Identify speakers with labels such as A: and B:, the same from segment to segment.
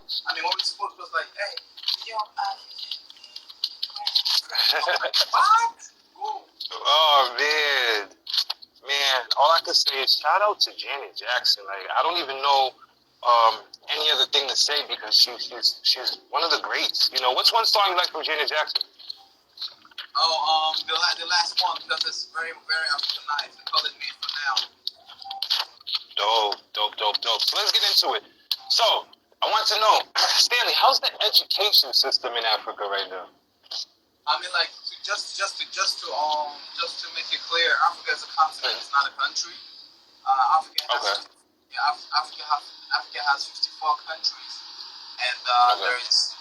A: I mean, when we spoke, it was like, hey, yo, what?
B: Oh man, all I can say is shout out to Janet Jackson. Like I don't even know any other thing to say because she's one of the greats. You know, what's one song you like from Janet Jackson?
A: Oh, the last one because it's very very Africanized. They call it "Me for Now."
B: Dope. So let's get into it. So I want to know, Stanley, how's the education system in Africa right now?
A: I mean, like, just to make it clear, Africa is a continent, it's not a country. Africa has Africa has 54 countries, and there's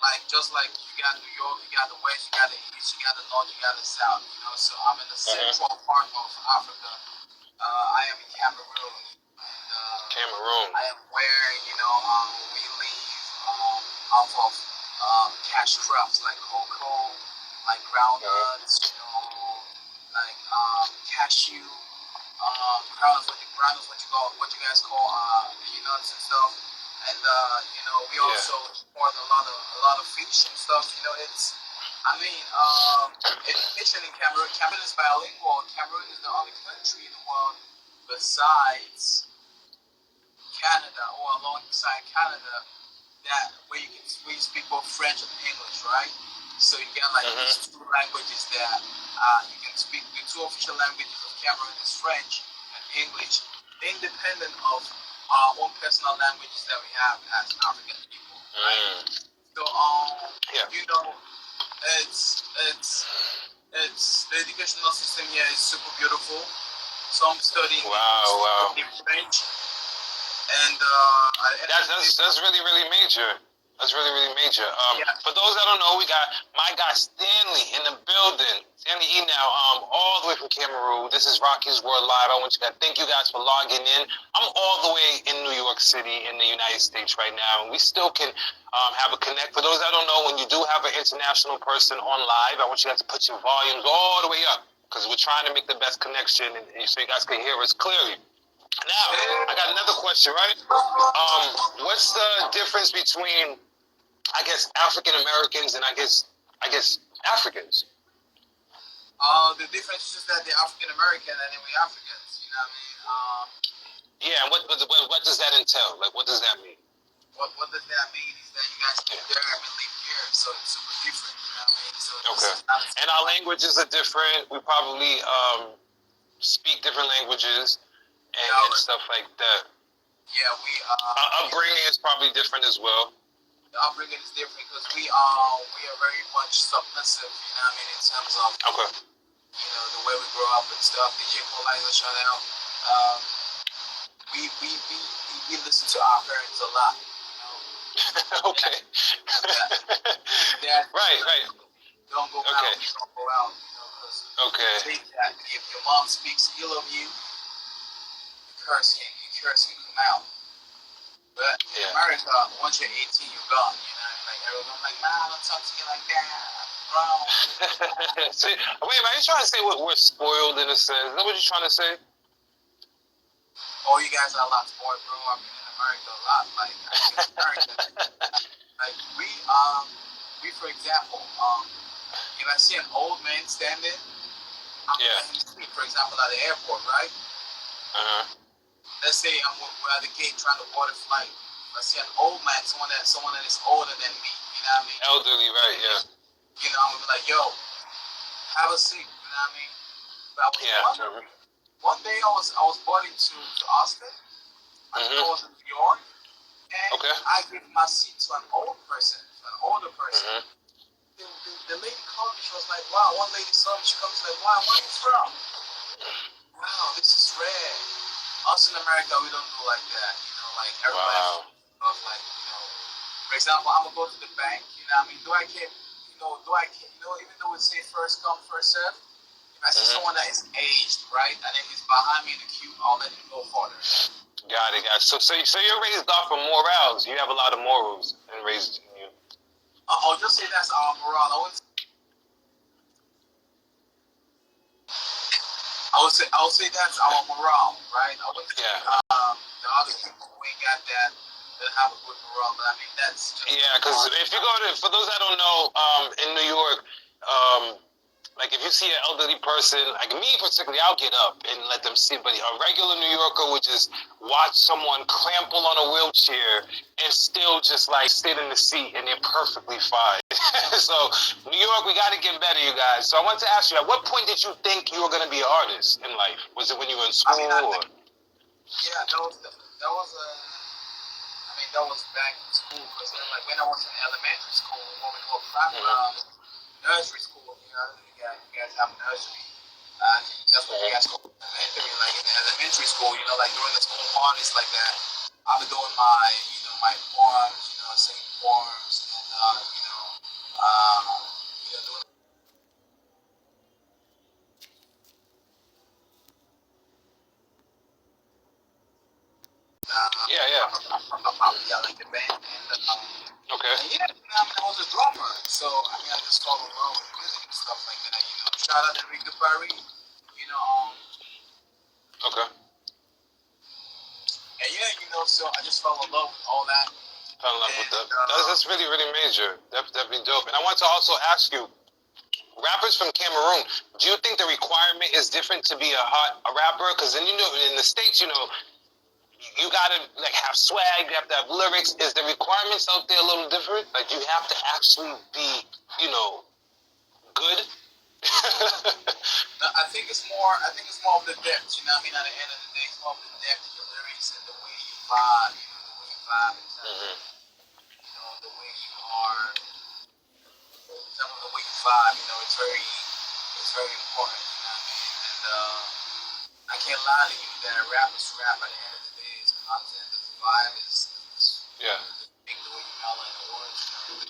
A: like just like you got New York, you got the West, you got the East, you got the North, you got the South. You know, so I'm in the central part of Africa. I am in Cameroon.
B: Cameroon.
A: I am where we live off of cash crops like cocoa, like groundnuts, like cashew, groundnuts, what you guys call peanuts and stuff. And we also export a lot of fish and stuff. Education in Cameroon. Cameroon is bilingual. Cameroon is the only country in the world besides Canada or alongside Canada where you speak both French and English, right? So you got like these two languages that you can speak. The two official languages of Cameroon is French and English, independent of our own personal languages that we have as African people, right? So it's the educational system here is super beautiful. So I'm studying French. And
B: that's really major. That's really major. For those that don't know, we got my guy Stanley in the building. Stanley Enow, all the way from Cameroon. This is Rocky's World Live. I want you guys thank you guys for logging in. I'm all the way in New York City in the United States right now, and we still can have a connect. For those that don't know, when you do have an international person on live, I want you guys to put your volumes all the way up because we're trying to make the best connection, and so you guys can hear us clearly. Now, I got another question, right? What's the difference between, I guess, African Americans and I guess Africans?
A: The difference is that they're African American and then we Africans. You know what I mean?
B: Yeah. What does that entail? Like, what does that mean?
A: What does that mean is that you guys live there and we live here, so it's super different. You know what I mean? So
B: and our languages are different. We probably speak different languages. And stuff like that.
A: Yeah,
B: upbringing is probably different as well.
A: The upbringing is different because we are very much submissive. You know what I mean, in terms of the way we grow up and stuff. DJ Polite shout out. We listen to our parents a lot.
B: Okay. Right.
A: Don't go out. Don't go out. Because think that if your mom speaks ill of you. Curse can come out. But in America, once you're 18, you're gone. You know, like everyone's like, nah, don't talk to you like that. Bro.
B: See, wait, man, are you trying to say we're spoiled in a sense? Is that what you're trying to say?
A: Oh, you guys are a lot spoiled, bro. I've been in America a lot. Like we for example, if I see an old man standing, I'm letting him speak. For example, at the airport, right? Let's say we're at the gate trying to board a flight. I see an old man, someone that is older than me. You know what I mean?
B: Elderly, right? Yeah.
A: You know, I'm gonna be like, yo, have a seat. You know what I mean? But one day I was boarding to Austin. I was in New York, and I gave my seat to an older person. The lady called me. She was like, wow. One lady saw me. She comes like, wow, where are you from? Wow, this is rare. Us in America, we don't do like that, like everybody like, for example, I'm gonna go to the bank, you know what I mean? Even though we say first come, first serve, if I see someone that is aged, right, and then he's behind me in the queue, I'll let him go further.
B: Got it. So you're raised off of morals. You have a lot of morals and raised in you.
A: I'll just say that's our morale. I would say that's our morale, right? I would say the other people who ain't got that that have a good morale. But I mean, that's just
B: because if you go to, for those that don't know, in New York, like if you see an elderly person, like me particularly, I'll get up and let them see. But a regular New Yorker would just watch someone crample on a wheelchair and still just like sit in the seat, and they're perfectly fine. So New York, we got to get better, you guys. So I want to ask you, at what point did you think you were going to be an artist in life? Was it when you were in school?
A: Yeah, that was that was back in school, because like when I was in elementary school, what we call nursery school. You know, you guys have nursery. I think that's what you guys call elementary. Like in elementary school, you know, like during the school parties like that, I've been doing my forms, singing forms, and doing. Yeah, like the band,
B: Okay.
A: and yeah, I was a drummer, so I mean, I just fell in love with music and stuff like that. Shout out to Ricky Perry,
B: Okay.
A: and yeah, so I just fell in love with all that.
B: Fell in love with that. That's really, really major. That'd be dope. And I want to also ask you, rappers from Cameroon, do you think the requirement is different to be a rapper? Because then, in the States, you gotta like have swag, you have to have lyrics. Is the requirements out there a little different? Like, you have to actually be, good?
A: No, I think it's more of the depth, At the end of the day, it's more of the depth of the lyrics and the way you vibe, the way you vibe in terms of, the way you are, in terms of the way you vibe, it's very important, And I can't lie to you that rappers rap at the end of the day is content, the vibe is
B: yeah.
A: the way you mellow in the words, And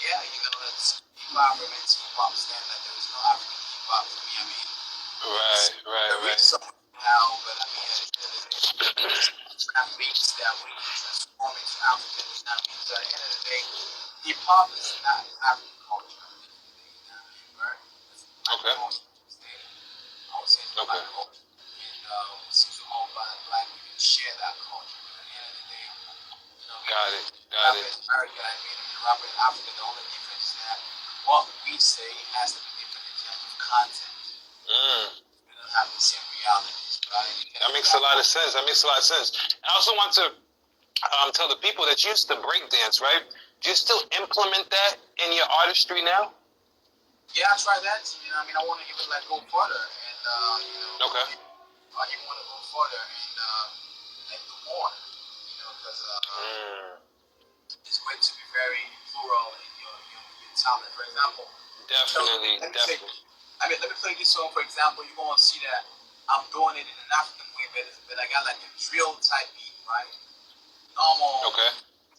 A: yeah, it's hip-hop remains hip-hop standard. There is no African hip-hop for me. I mean,
B: Right.
A: Somehow, but I mean, at the end of the day, it's rap beats that we transform into African. So at the end of the day, hip-hop is not African culture. At the end of the day, right? It's black culture. I would say it's black culture. And since we're all black, we can share that culture. But at the end of the day,
B: got it.
A: America, I mean, rapper in Africa, the only difference is that what we say has to be different in terms of content. We don't have the same realities, right?
B: That makes a lot of sense. And I also want to tell the people that you used to break dance, right? Do you still implement that in your artistry now?
A: Yeah, I try that. I want to even go further, and
B: okay.
A: I even want to go further and do more, because it's great to be very plural in your talent. For example,
B: definitely.
A: Let me play this song. For example, you're gonna see that I'm doing it in an African way, but I got like a drill type beat, right? Normal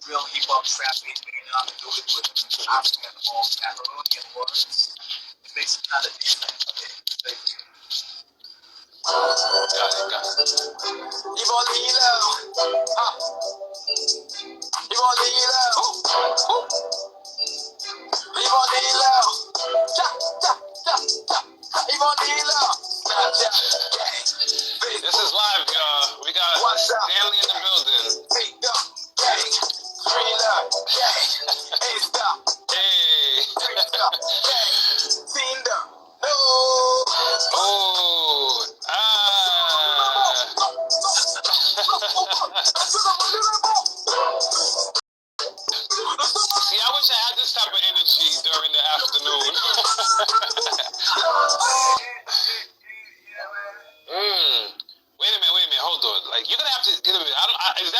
A: drill hip hop trap beat, but I'm gonna do it with African or Cameroonian words. It makes it kind of different. Okay, play for you.
B: Got it. This is live, y'all. We got Stanley in the building. See, I wish I had this type of energy during the afternoon. Wait a minute, hold on. Like, you're gonna have to get a minute. Is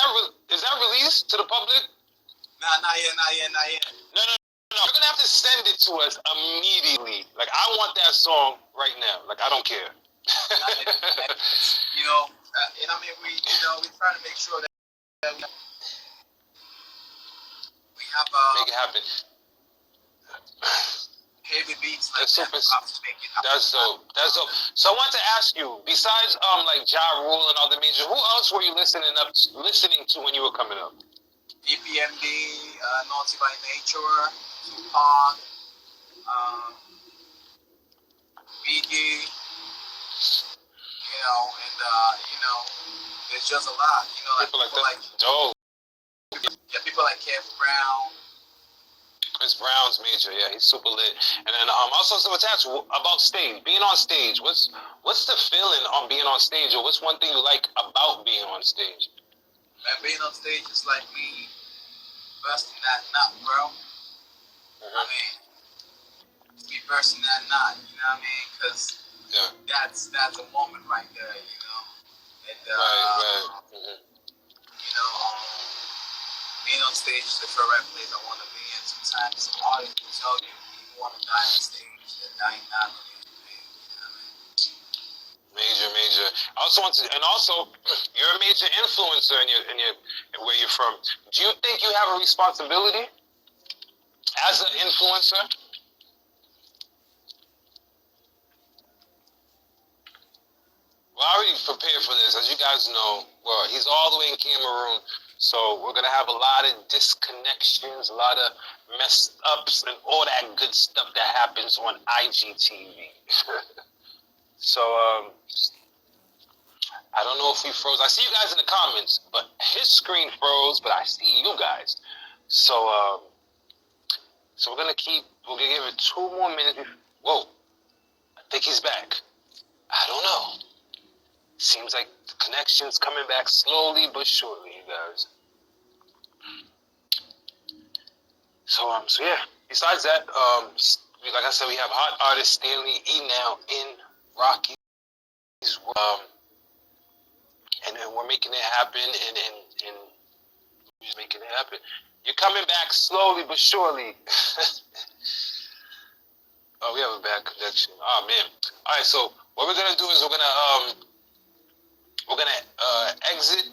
B: that released to the public?
A: Nah, not yet.
B: No. You're gonna have to send it to us immediately. Like, I want that song right now. Like, I don't care.
A: We're trying to make sure that we have
B: make it happen.
A: Heavy beats like
B: that's
A: that.
B: That's dope. So I want to ask you, besides like Ja Rule and all the majors, who else were you listening to when you were coming up?
A: EPMD, Naughty by Nature, Tupac, Biggie, and there's just a lot,
B: people like that. Dope.
A: like Kev Brown.
B: Chris Brown's major, yeah, he's super lit. And then also so attached about stage, being on stage. What's the feeling on being on stage, or what's one thing you like about being on stage?
A: Man, being on stage is like me busting that nut, bro. I mean, me bursting that nut, you know what I mean? Because that's a moment right there, you know. And
B: right.
A: you know, being on stage is the correct place I want to be. And sometimes some artists will tell you want to die on stage, they're dying not on the stage. You know what I mean?
B: Major. I also want to, and also, you're a major influencer in where you're from. Do you think you have a responsibility as an influencer? Well, I already prepared for this. As you guys know, well, he's all the way in Cameroon, so we're going to have a lot of disconnections, a lot of messed ups, and all that good stuff that happens on IGTV. So, I don't know if we froze. I see you guys in the comments, but his screen froze, but I see you guys. So, so we're going to give it 2 more minutes. Whoa, I think he's back. I don't know. Seems like the connection's coming back slowly but surely, you guys. So yeah. Besides that, like I said, we have hot artist Stanley Enow in Rocky's, and then we're making it happen, and we're making it happen. You're coming back slowly but surely. Oh, we have a bad connection. Oh man. All right. So what we're gonna do is we're gonna exit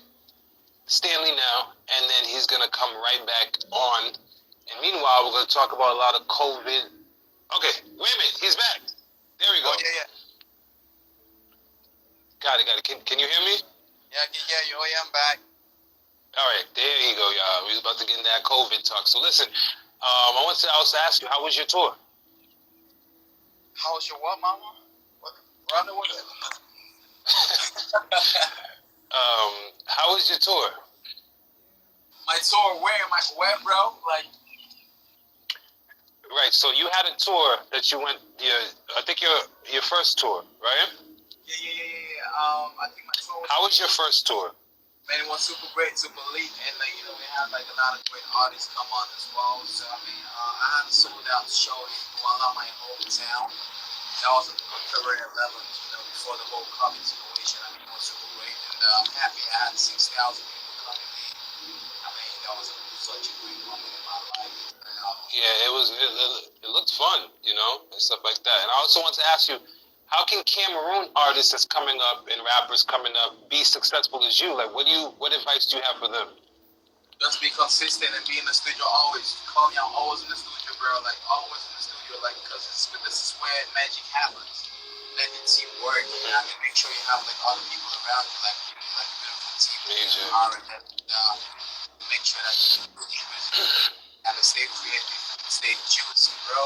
B: Stanley now, and then he's gonna come right back on. And meanwhile, we're gonna talk about a lot of COVID. Okay, wait a minute, he's back. There we go.
A: Oh, yeah.
B: Got it. Can you hear me?
A: Yeah, I can hear you. Oh, yeah, I'm back.
B: All right, there you go, y'all. We was about to get in that COVID talk. So listen, I want to also ask you, how was your tour?
A: How was your what, mama? What?
B: How was your tour?
A: My tour, where, bro? Like,
B: right. So you had a tour that you went. I think your first tour, right?
A: Yeah. I think my tour.
B: How was your first tour?
A: Man, it was super great, super elite, and like we had like a lot of great artists come on as well. So I mean, I had a sold out show in Douala, my hometown. That was on February 11th, before the whole COVID situation. I mean, it was super great, and I'm happy I had 6,000 people coming in. I mean, that was such a great moment in my life.
B: Yeah, it was. It looked fun, and stuff like that. And I also want to ask you, how can Cameroon artists that's coming up and rappers coming up be successful as you? Like, what advice do you have for them?
A: Just be consistent and be in the studio always. Call me, I'm always in the studio, bro. Like, always in the studio, like, because this is where magic happens. Let the team work. You know, make sure you have like other people around you, like a beautiful team.
B: Major.
A: Make sure that you have to stay creative, stay juicy, bro.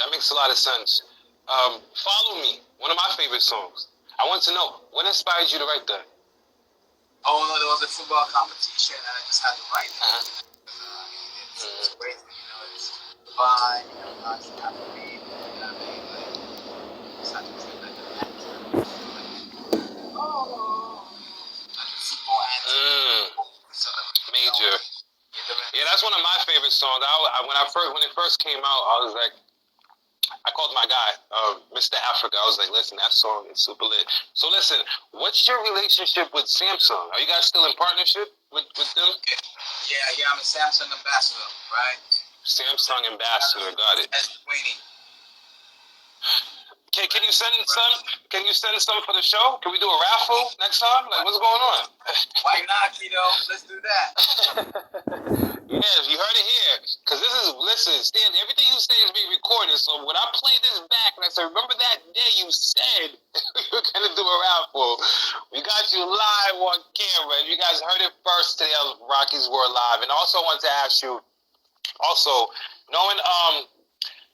B: That makes a lot of sense. Follow Me, one of my favorite songs. I want to know, what inspired you to write that?
A: Oh no, there was a football competition and I just had to write it. It's great, it's fun, not to have to read, I mean, like, just have to treat like an actor. Like a football anthem.
B: Major. Yeah, that's one of my favorite songs. When it first came out, I was like, I called my guy, Mr. Africa. I was like, listen, that song is super lit. So listen, what's your relationship with Samsung? Are you guys still in partnership with them?
A: Yeah, I'm a Samsung ambassador, right?
B: Samsung ambassador, got it.
A: That's waiting.
B: Can you send some? Can you send some for the show? Can we do a raffle next time? Like, what's going on?
A: Why not, Keto? Let's do that.
B: Yeah, you heard it here. Because listen, Stan, everything you say is being recorded. So when I play this back, and I say, remember that day you said we were going to do a raffle. We got you live on camera. You guys heard it first today on Rocky's World Live. And also I want to ask you,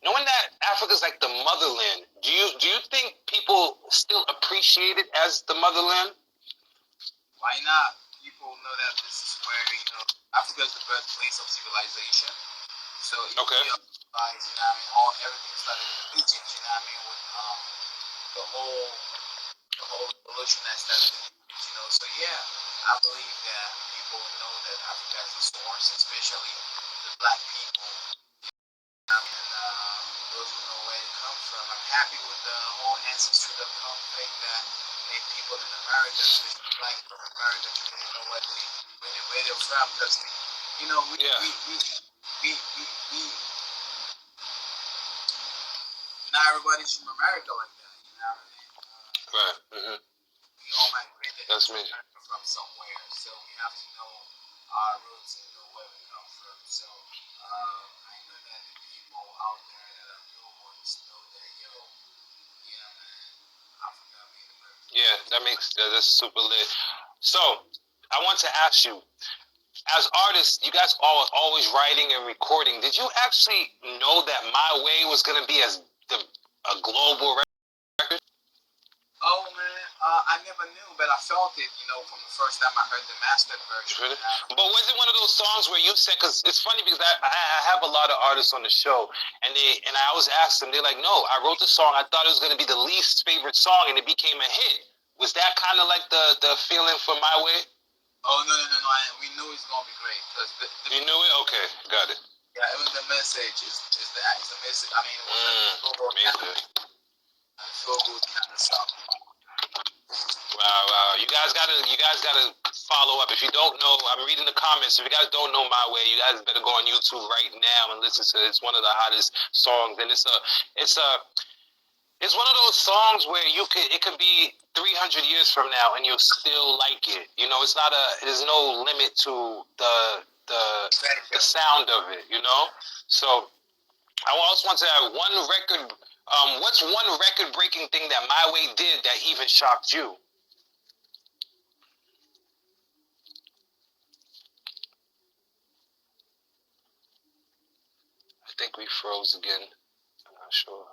B: knowing that Africa's like the motherland, do you think people still appreciate it as the motherland?
A: Why not? People people know that this is where, Africa is the birthplace of civilization. So if you
B: Okay.
A: realize, all everything started in the Egypt, with the whole revolution that started in Egypt, So yeah, I believe that people know that Africa is a source, especially the black people, and those who know where it comes from. I'm happy with the whole ancestry.com thing that made people in America, especially black people in America, to really know where they're from, because we not everybody's from America like that. You know what I mean?
B: Right. Mm-hmm.
A: We all migrated
B: That's
A: to
B: me.
A: America from somewhere, so we have to know our roots and know where we come from. So I know that the people out there that are new ones know that, man, Africa made the birth.
B: Yeah, that's super lit. So, I want to ask you, as artists, you guys are always writing and recording. Did you actually know that My Way was going to be a global record?
A: Oh man, I never knew, but I felt it, from the first time I heard the mastered version.
B: Really? But was it one of those songs where you said, because it's funny because I have a lot of artists on the show, and I always ask them, they're like, no, I wrote the song, I thought it was going to be the least favorite song, and it became a hit. Was that kind of like the feeling for My Way?
A: Oh, no. We knew it's going to be great.
B: You knew it? Okay, got it.
A: Yeah, even the message is the message. I mean, it was a feel-good kind of song.
B: Wow. You guys gotta follow up. If you don't know, I'm reading the comments. If you guys don't know My Way, you guys better go on YouTube right now and listen to it. It's one of the hottest songs, and it's one of those songs where it could be 300 years from now and you'll still like it. It's not there's no limit to the sound of it. So I also want to have one record. What's one record-breaking thing that My Way did that even shocked you? I think we froze again. I'm not sure.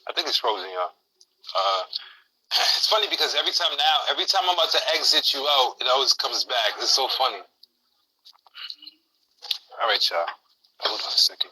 B: I think it's frozen, y'all. It's funny because every time I'm about to exit you out, it always comes back. It's so funny. All right, y'all. Hold on a second.